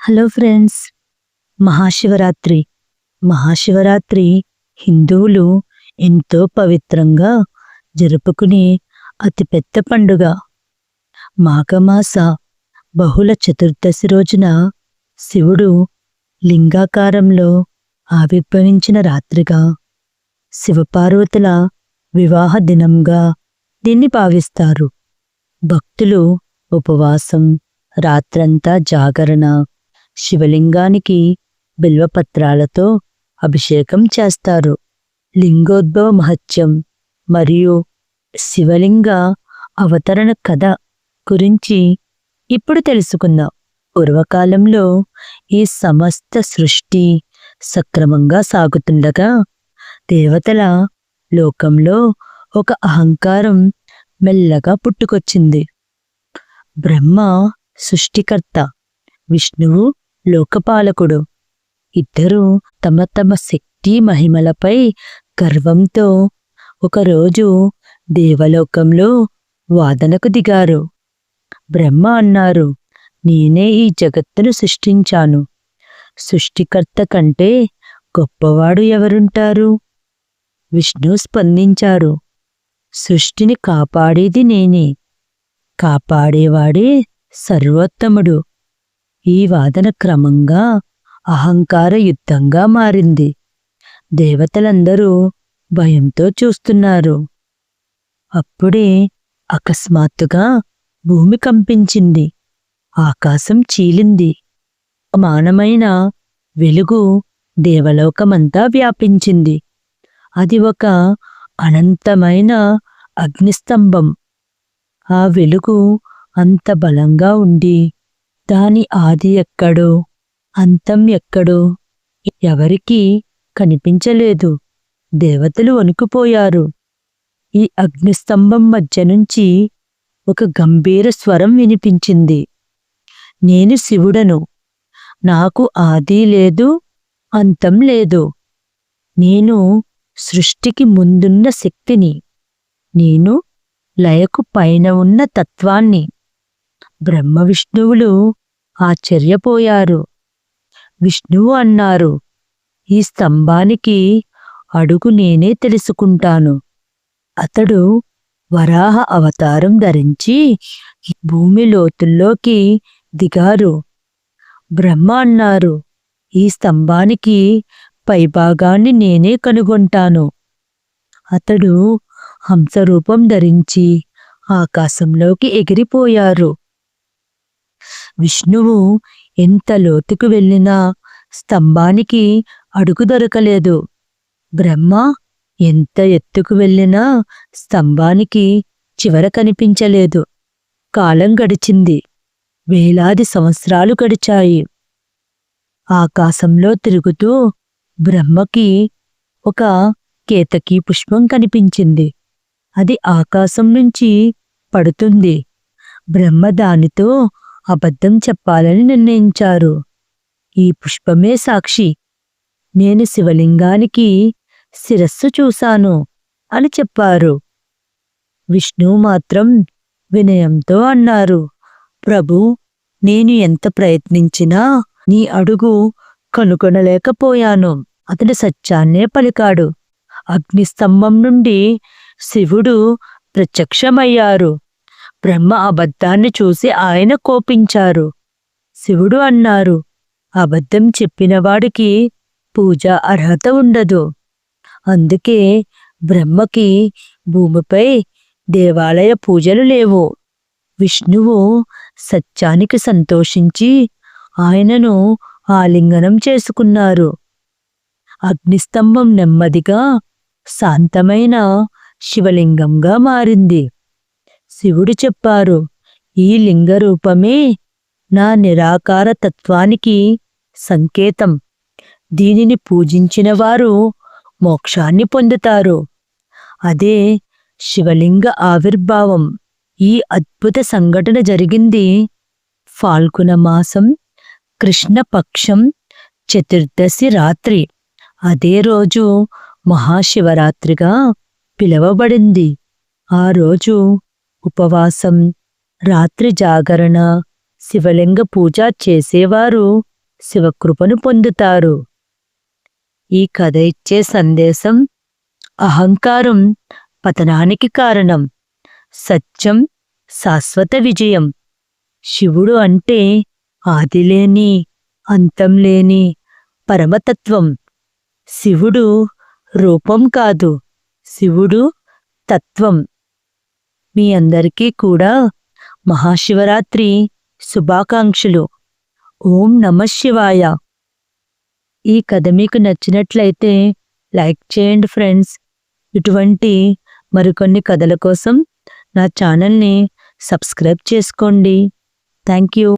Hello friends. Mahashivratri. Mahashivratri హిందువులు ఎంతో పవిత్రంగా జరుపుకునే అతిపెద్ద పండుగ. మాఘమాస బహుళ చతుర్దశి రోజున శివుడు లింగాకారంలో ఆవిర్భవించిన రాత్రిగా, శివపార్వతుల వివాహ దినంగా దీన్ని భావిస్తారు. భక్తులు ఉపవాసం, రాత్రంతా జాగరణ, శివలింగానికి బిల్వపత్రాలతో అభిషేకం చేస్తారు. లింగోద్భవ మహత్యం మరియు శివలింగ అవతరణ కథ గురించి ఇప్పుడు తెలుసుకుందాం. పూర్వకాలంలో ఈ సమస్త సృష్టి సక్రమంగా సాగుతుండగా దేవతల లోకంలో ఒక అహంకారం మెల్లగా పుట్టుకొచ్చింది. బ్రహ్మ సృష్టికర్త, విష్ణువు లోకపాలకుడు. ఇద్దరూ తమ తమ శక్తి మహిమలపై గర్వంతో ఒకరోజు దేవలోకంలో వాదనకు దిగారు. బ్రహ్మ అన్నారు, నేనే ఈ జగత్తును సృష్టించాను. సృష్టికర్త కంటే గొప్పవాడు ఎవరుంటారు? విష్ణు స్పందించారు, సృష్టిని కాపాడేది నేనే, కాపాడేవాడే సర్వోత్తముడు. ఈ వాదన క్రమంగా అహంకార యుద్ధంగా మారింది. దేవతలందరూ భయంతో చూస్తున్నారు. అప్పుడే అకస్మాత్తుగా భూమి కంపించింది, ఆకాశం చీలింది. అమానమైన వెలుగు దేవలోకమంతా వ్యాపించింది. అది ఒక అనంతమైన అగ్నిస్తంభం. ఆ వెలుగు అంత బలంగా ఉండి దాని ఆది ఎక్కడో అంతం ఎక్కడో ఎవరికీ కనిపించలేదు. దేవతలు వణికిపోయారు. ఈ అగ్నిస్తంభం మధ్య నుంచి ఒక గంభీర స్వరం వినిపించింది, నేను శివుడను. నాకు ఆది లేదు, అంతం లేదు. నేను సృష్టికి ముందున్న శక్తిని. నేను లయకు పైన ఉన్న తత్వాన్ని. బ్రహ్మ విష్ణువులు ఆశ్చర్యపోయారు. విష్ణువు అన్నారు, ఈ స్తంభానికి అడుగు నేనే తెలుసుకుంటాను. అతడు వరాహ అవతారం ధరించి భూమి లోతుల్లోకి దిగారు. బ్రహ్మ అన్నారు, ఈ స్తంభానికి పైభాగాన్ని నేనే కనుగొంటాను. అతడు హంసరూపం ధరించి ఆకాశంలోకి ఎగిరిపోయారు. విష్ణువు ఎంత లోతుకు వెళ్ళినా స్తంభానికి అడుగు దొరకలేదు. బ్రహ్మ ఎంత ఎత్తుకు వెళ్ళినా స్తంభానికి చివర కనిపించలేదు. కాలం గడిచింది. వేలాది సంవత్సరాలు గడిచాయి. ఆకాశంలో తిరుగుతూ బ్రహ్మకి ఒక కేతకీ పుష్పం కనిపించింది. అది ఆకాశం నుంచి పడుతుంది. బ్రహ్మ దానితో అబద్ధం చెప్పాలని నిర్ణయించారు. ఈ పుష్పమే సాక్షి. నేను శివలింగానికి శిరస్సు చూశాను అని చెప్పారు. విష్ణువు మాత్రం వినయంతో అన్నారు, ప్రభు, నేను ఎంత ప్రయత్నించినా నీ అడుగు కనుగొనలేకపోయాను. అతడు సత్యాన్నే పలికాడు. అగ్నిస్తంభం నుండి శివుడు ప్రత్యక్షమయ్యారు. బ్రహ్మ అబద్ధాన్ని చూసి ఆయన కోపించారు. శివుడు అన్నారు, అబద్ధం చెప్పినవాడికి పూజ అర్హత ఉండదు. అందుకే బ్రహ్మకి భూమిపై దేవాలయ పూజలు లేవు. విష్ణువు సత్యానికి సంతోషించి ఆయనను ఆలింగనం చేసుకున్నారు. అగ్నిస్తంభం నెమ్మదిగా శాంతమైన శివలింగంగా మారింది. శివుడు చెప్పారు, ఈ లింగరూపమే నా నిరాకార తత్వానికి సంకేతం. దీనిని పూజించిన వారు మోక్షాన్ని పొందుతారు. అదే శివలింగ ఆవిర్భావం. ఈ అద్భుత సంఘటన జరిగింది ఫాల్గుణ మాసం కృష్ణపక్షం చతుర్దశి రాత్రి. అదే రోజు మహాశివరాత్రిగా పిలువబడింది. ఆ రోజు ఉపవాసం, రాత్రి జాగరణ, శివలింగ పూజ చేసేవారు శివకృపను పొందుతారు. ఈ కథ ఇచ్చే సందేశం: అహంకారం పతనానికి కారణం, సత్యం శాశ్వత విజయం. శివుడు అంటే ఆదిలేని అంతంలేని పరమతత్వం. శివుడు రూపం కాదు, శివుడు తత్వం. మీ అందరికీ కూడా మహాశివరాత్రి శుభాకాంక్షలు. ఓం నమః శివాయ. ఈ కథ మీకు నచ్చినట్లయితే లైక్ చేయండి ఫ్రెండ్స్. ఇటువంటి మరికొన్ని కథల కోసం నా ఛానల్ని సబ్స్క్రైబ్ చేసుకోండి. Thank you.